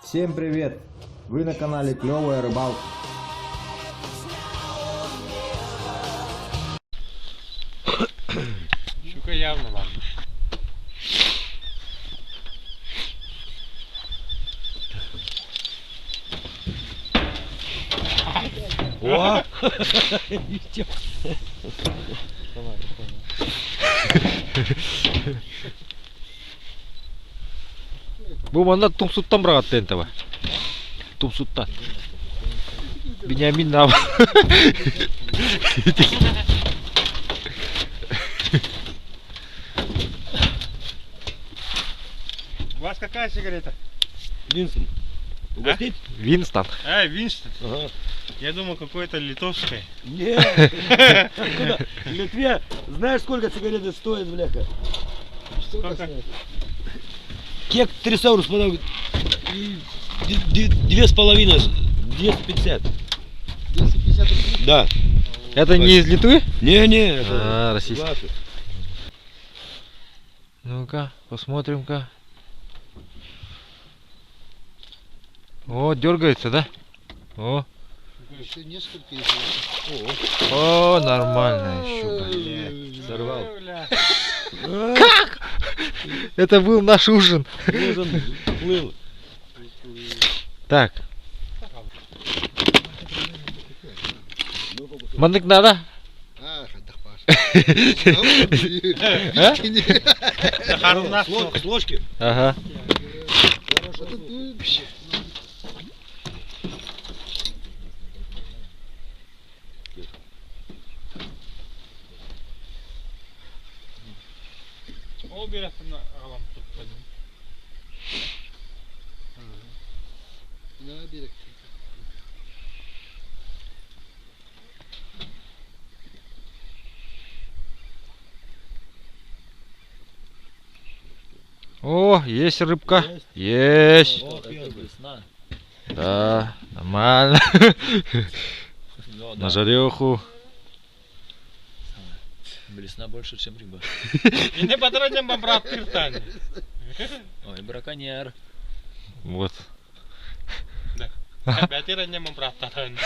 Всем привет! Вы на канале Клевая Рыбалка. Щука явно ладно. О! Bu mana Tumsut'tan bıraktı entebe. Tumsut'tan. Benjamin ne yapıyor? У вас какая сигарета? Винсент. Угостить? Винстон. Винстон. Ага. Я думал, какое-то литовское. Нет. Откуда? В Литве знаешь, сколько сигареты стоят, бляха? Сколько? Кек 3 евро, смотри. 2,5. 250. 250 рублей. Да. Это не из Литвы? Не, это А, российский. наши. Ну-ка, посмотрим-ка. О, дергается, да? О, Еще несколько есть. о, нормальная щука. Сорвал. Как? Это был наш ужин. Ужин плыл. Так. Мандык надо? С ложки. Ага. Ол бересің ағалам тұтпайды. О, есть рыбка. Есть. О, первый весна. Да, нормально. На жареху. Блесна больше, чем рыба. І не потратимо брат піртання. Ой, браконьер. Вот. Опять ранемо брат тарань.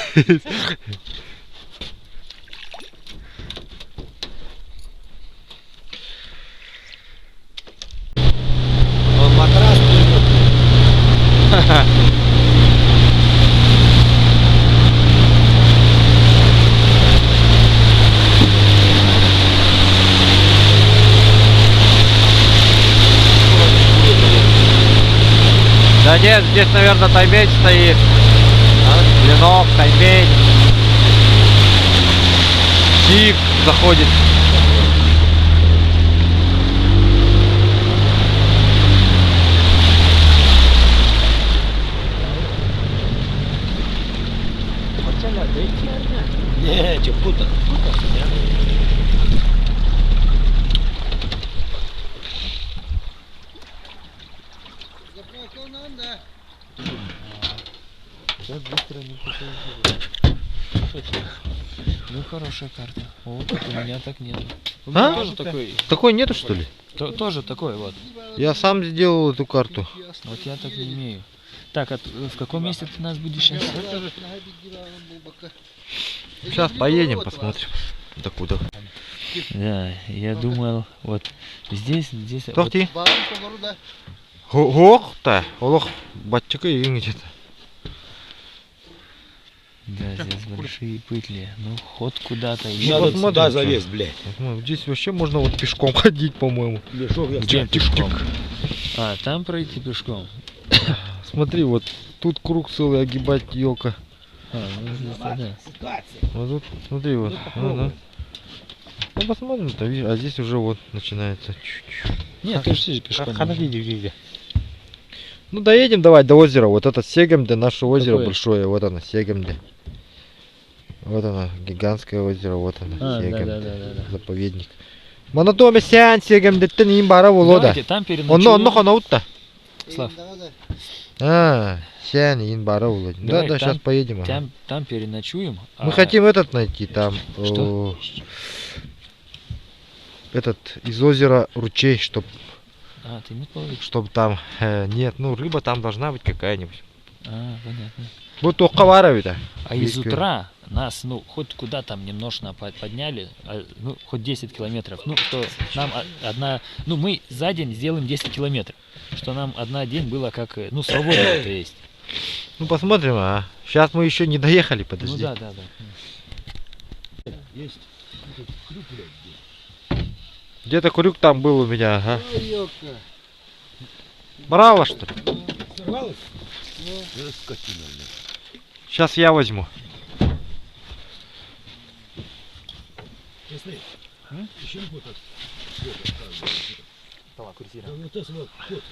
Он матрас плывет. Да нет, здесь, наверное, таймень стоит. Клинок, таймень. Тик заходит. Не, че, пута. Ну, хорошая карта. О, так у меня так нет. У А? меня тоже такой. Такой нету, что ли? Тоже такой вот. Я сам сделал эту карту. Вот я так не имею. Так, в каком месте ты нас будешь сейчас? Сейчас поедем, посмотрим. Докуда. Да, я думал, вот здесь. Тохти. Ох-то, олох, батчика и где-то. Да, здесь большие пытли. Ну, ход куда-то. Надо посмотрим, сюда что. залезть, блядь. Здесь вообще можно вот пешком ходить, по-моему. Мешок я Где спрятал. пешком? А, там пройти пешком. Смотри, вот тут круг целый огибать елка. А, ну здесь да. Вот тут, смотри, вот. Ну посмотрим-то, а здесь уже вот начинается чуть-чуть. Нет, ты же пешком. Ну доедем давай до озера. Вот это Сегемде, наше озеро Какое? большое. Вот оно, Сегемде. Вот оно, гигантское озеро. Вот оно, А, Сегемде. да. Заповедник. Монотоме сян Сегемде, ты не имбара волода. Давайте, там Он переночуем. хонаута. Слав, А, сян имбара волода. Да, Давай, да, там- сейчас поедем. ага. там переночуем. Мы хотим этот найти там. Что? Этот из озера ручей, чтоб А, ты не половик. Чтобы там, нет, ну рыба там должна быть какая-нибудь. А, понятно. Вот только варовита. А из утра нас, ну, хоть куда там немножко подняли, ну, хоть 10 километров, ну, что нам ну, мы за день сделаем 10 километров, что нам одна день было как, ну, свободно, то есть. Ну посмотрим, а. Сейчас мы еще не доехали, подожди. Ну, да. Есть. Крюк, блядь. Где-то крюк там был у меня, ага. Ой, ёпка. Браво, что ли? Сорвалось? Это скотина, блядь. Сейчас я возьму. Смотри. Еще вот так. Вот это вот. Вот.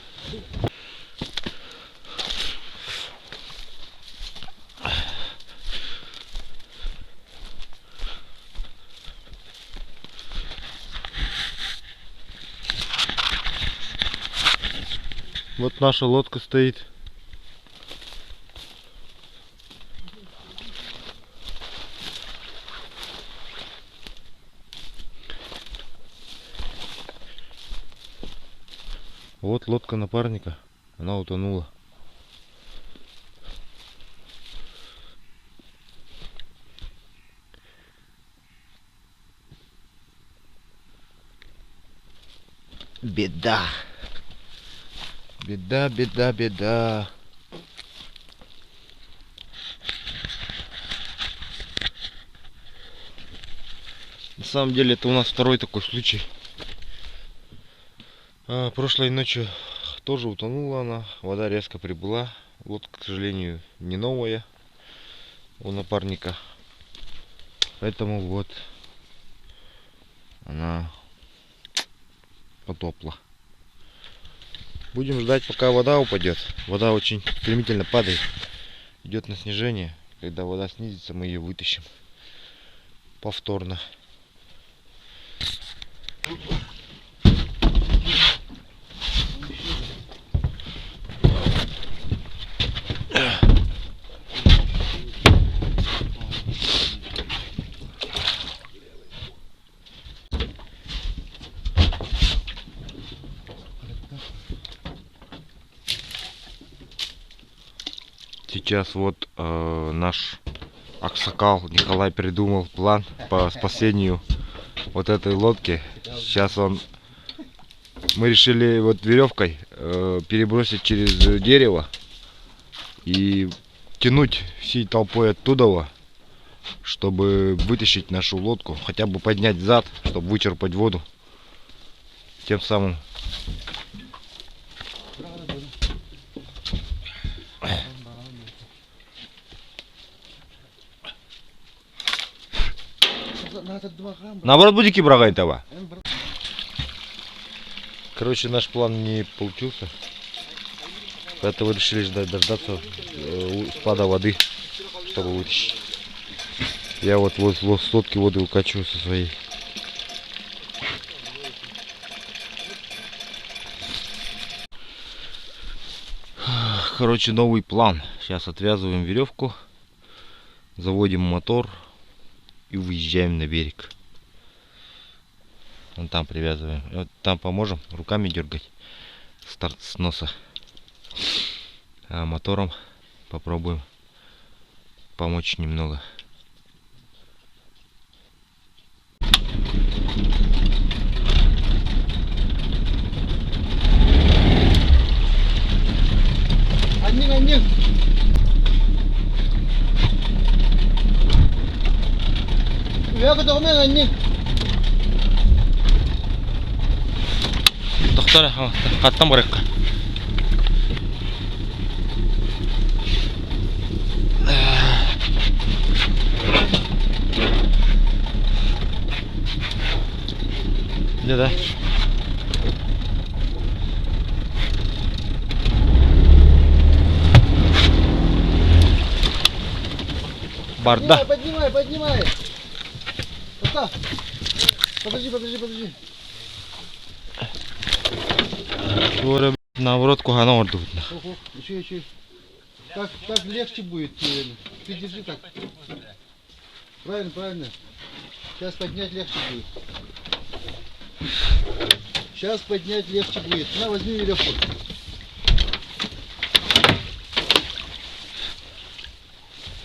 Вот наша лодка стоит. Вот лодка напарника. Она утонула. Беда. Беда, беда, беда. На самом деле это у нас второй такой случай. Прошлой ночью тоже утонула она. Вода резко прибыла. Лодка, к сожалению, не новая у напарника. Поэтому вот она потопла. Будем ждать, пока вода упадет. Вода очень стремительно падает. Идет на снижение. Когда вода снизится, мы ее вытащим повторно. Сейчас вот наш аксакал Николай придумал план по спасению вот этой лодки. Сейчас мы решили вот веревкой перебросить через дерево и тянуть всей толпой оттуда, чтобы вытащить нашу лодку, хотя бы поднять зад, чтобы вычерпать воду. Тем самым наоборот будете брагать того. Короче, наш план не получился. Поэтому решили дождаться спада воды, чтобы вытащить. Я вот с лодки воды укачиваю со своей. Короче, новый план. Сейчас отвязываем веревку, заводим мотор и выезжаем на берег. Вон там привязываем. Вот там поможем руками дергать старт с носа. А мотором попробуем помочь немного. Анник. Я готов, анник. Доктор, хаттан баракка. Да. Барда. Поднимай. Пока. Подожди. Скоро наоборот кухана ордут. Ого, еще. Так легче будет, наверное. Ты держи так. Правильно. Сейчас поднять легче будет. Сейчас поднять легче будет. На, возьми веревку.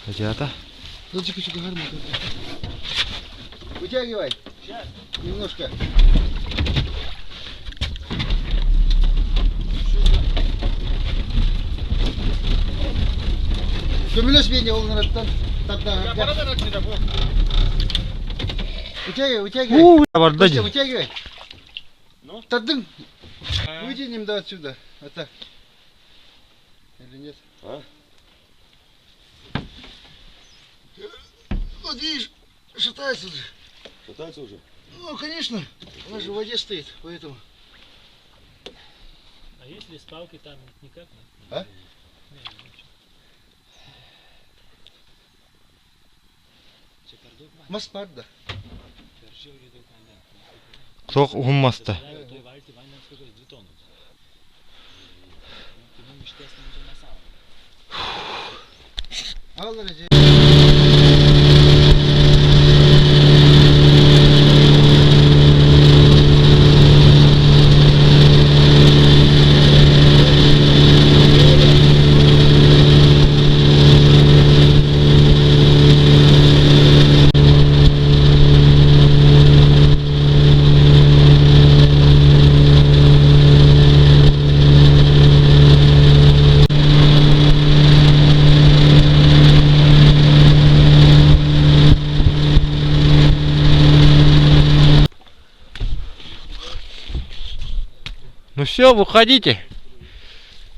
Ребята. Ну, чика-чика, гармонь. Вытягивай. Сейчас. Немножко. Kömürlös bir yenge oğlum tam Я пора не работаю. Вытягивай, вытягивай. Давай, Костя, вытягивай. Ну? Тадым. Вытянем до отсюда. Вот так. Или нет? А? Вот видишь, шатается уже. Шатается уже? Ну, конечно. Она же в воде стоит, поэтому. А если с палкой там никак нет? А? Маспарда. Кто гумаста? Ağlar Ну все, выходите.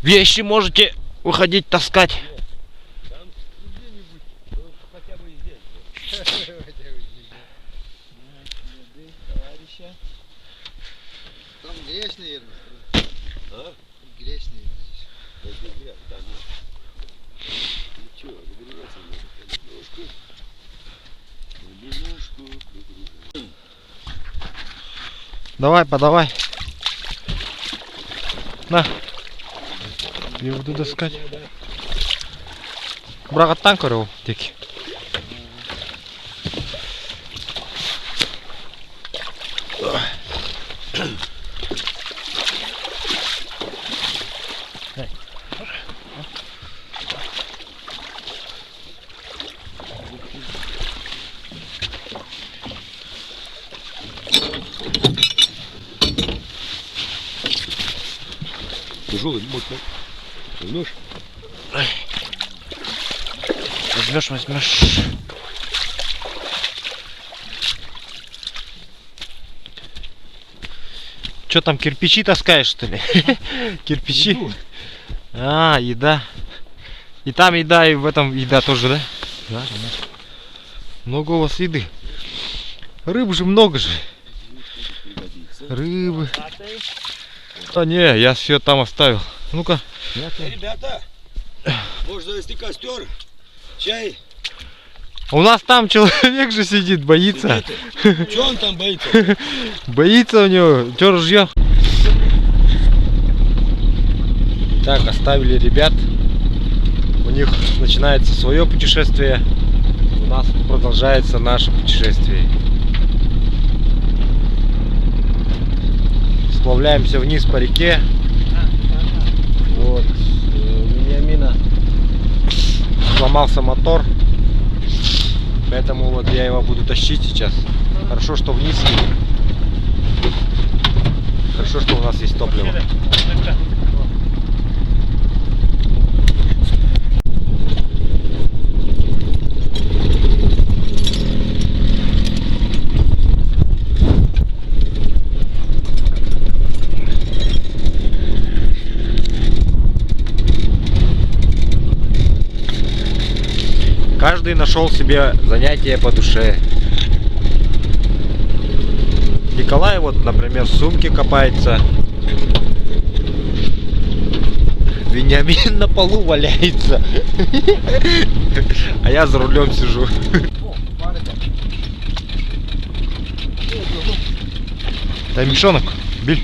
Вещи можете выходить таскать. Хотя бы здесь. Там грязь, наверное. А? Грязь, наверное. Ничего, добираться можно. Немножко. Давай, подавай. На. Я буду таскать. Брагаттан көрөу тек. Тяжелый, мощный. Возьмешь? Возьмешь. Че там, кирпичи таскаешь, что ли? Кирпичи? А, еда. И там еда, и в этом еда тоже, да? Да, конечно. Много у вас еды. Рыбы же много же. Рыбы. А не, я все там оставил. Ну-ка. Ребята, можно завести костер, чай. У нас там человек же сидит, боится. Чего он там боится? Боится у него. Че ружье? Так, оставили ребят. У них начинается свое путешествие. У нас продолжается наше путешествие. Сплавляемся вниз по реке. Вот. У Вениамина сломался мотор. Поэтому вот я его буду тащить сейчас. Хорошо, что вниз едем. Хорошо, что у нас есть топливо. Каждый нашел себе занятие по душе. Николай вот, например, в сумке копается. Вениамин на полу валяется. А я за рулем сижу. Дай мешонок, Биль.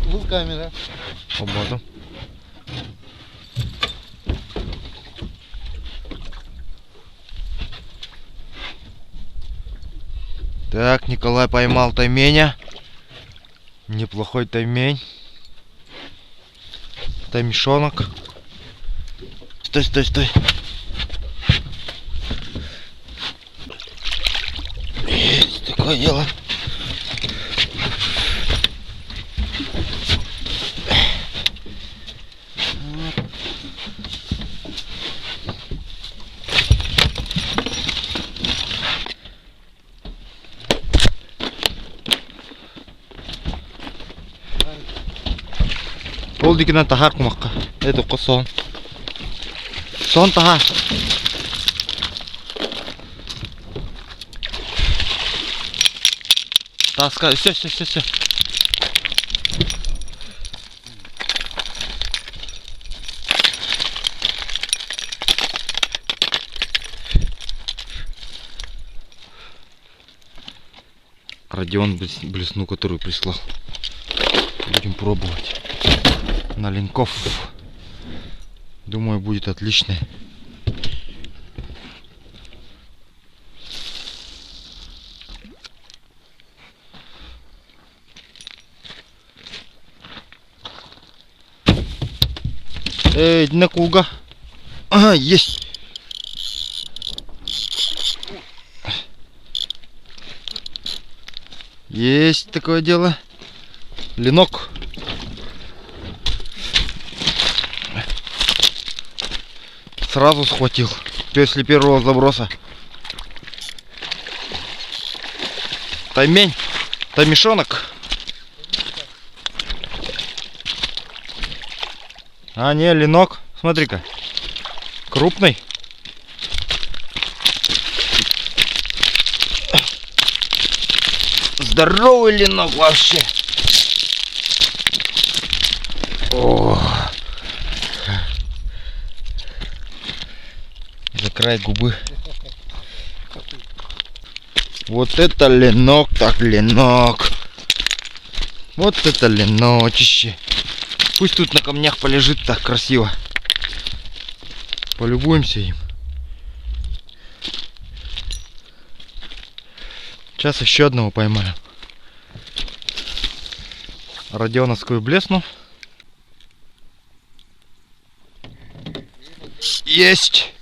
Вот камера. Свободу. Так, Николай поймал тайменя. Неплохой таймень. Таймешонок. Стой, стой, стой. Есть такое дело. Ол дикенен тахар кумакка. Это косон. Сон таха. Таска, все. Родион блесну, которую прислал. Будем пробовать. На ленков. Думаю, будет отлично. Эй, накуга. Ага, есть. Есть такое дело. Ленок. Сразу схватил после первого заброса. Таймень, таймешонок. А, не, ленок. Смотри-ка. Крупный. Здоровый ленок вообще. О. За край губы. Вот это ленок, так ленок. Вот это леночище. Пусть тут на камнях полежит так красиво. Полюбуемся им. Сейчас еще одного поймаем. Родионовскую блесну. Есть!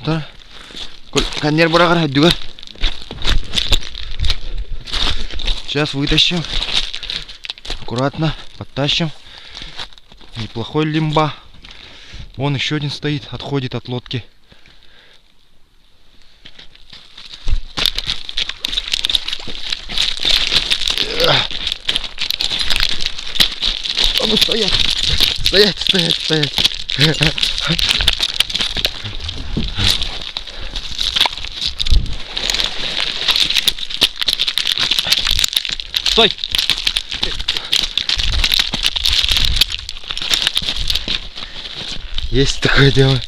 Да. Конер барагар, дюга. Сейчас вытащим. Аккуратно подтащим. Неплохой лимба. Вон еще один стоит, отходит от лодки. А ну стоять! Стоять! Стой! Есть такое дело.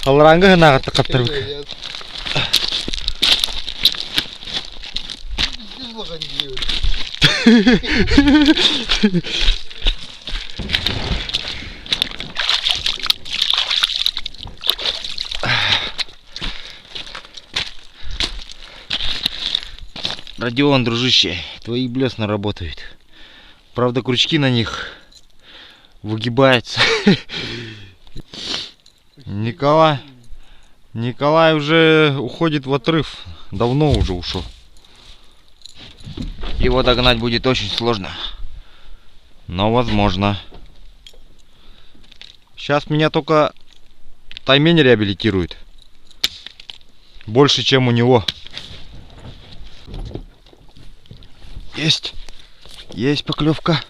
Алранга на каттыр. Родион, дружище, твои блесна работают. Правда, крючки на них выгибаются. Николай уже уходит в отрыв. Давно уже ушел. Его догнать будет очень сложно. Но возможно. Сейчас меня только таймень реабилитирует. Больше, чем у него. Есть поклевка.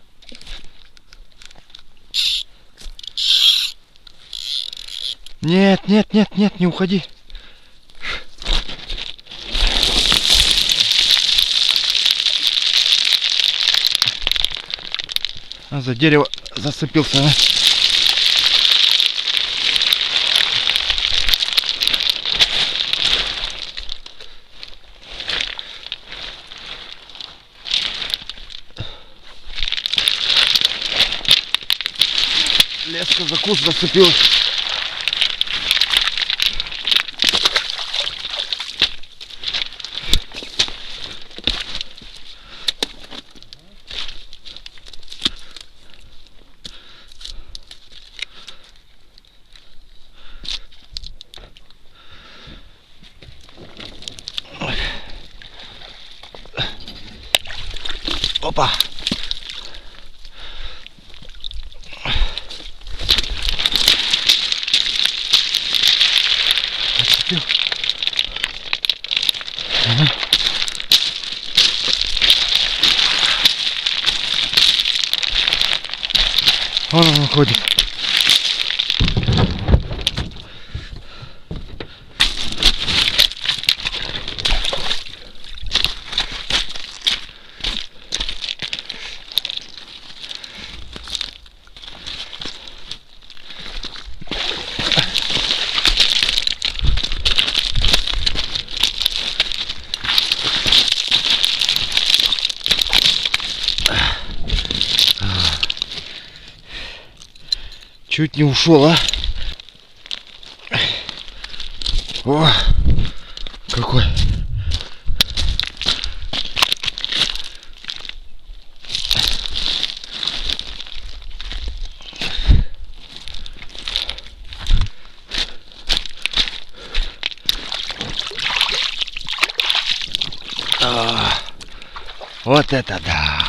Нет, не уходи. А, за дерево зацепился. А? Леска за куст зацепилась. Опа. Отцепил. Ага. Вон он ходит. Чуть не ушел, а? О, какой. Вот это да.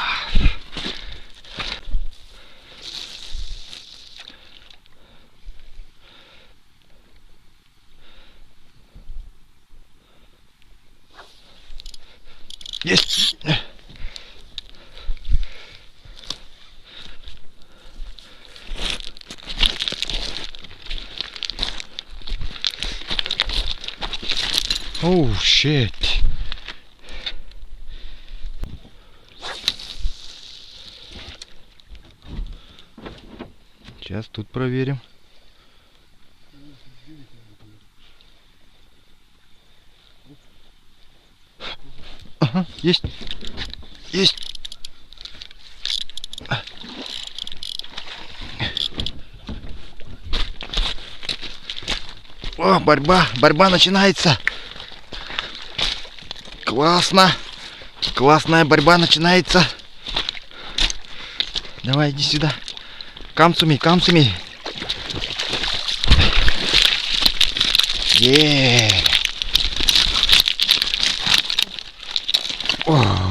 Есть. Оу, щет. Сейчас тут проверим. Ага, есть. Есть. О, борьба начинается. Классно. Классная борьба начинается. Давай, иди сюда. Камцуми. О.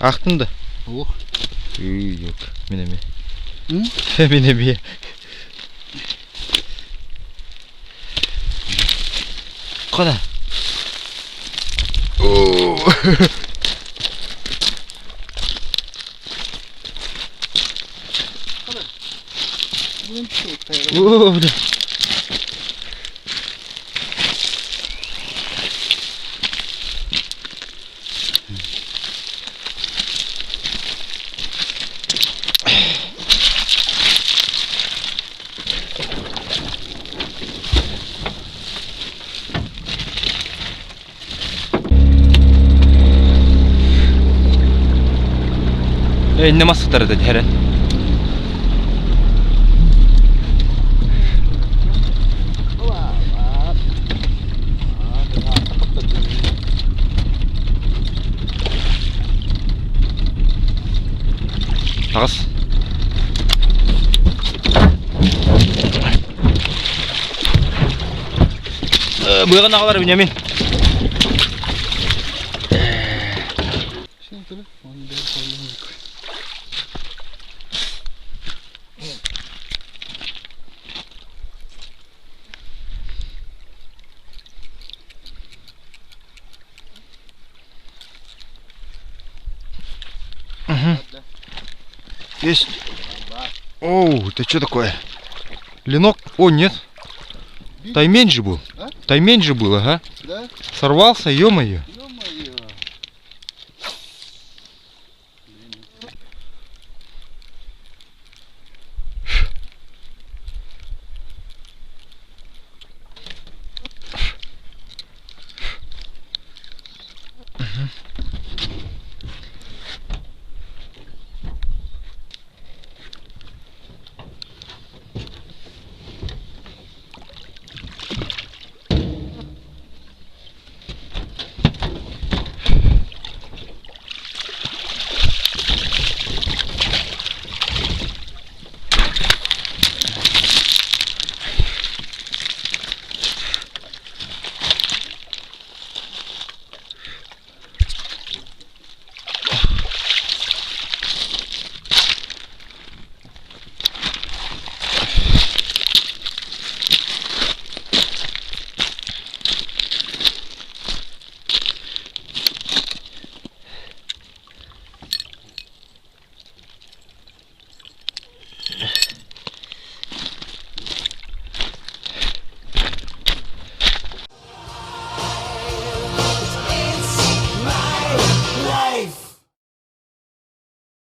Ақтың да? Ох. Yok. Minemi. Hı? Minemi. Қана. О, бля. Ne masıkları dedi hele. Ağız. Bu yana kadar Bünyamin. Şimdi dur. Onu bir sallamaya koy. Есть. Оу, ты что такое? Ленок, о нет, таймень же был. А? Таймень же был, ага. Да? Сорвался, ё-моё.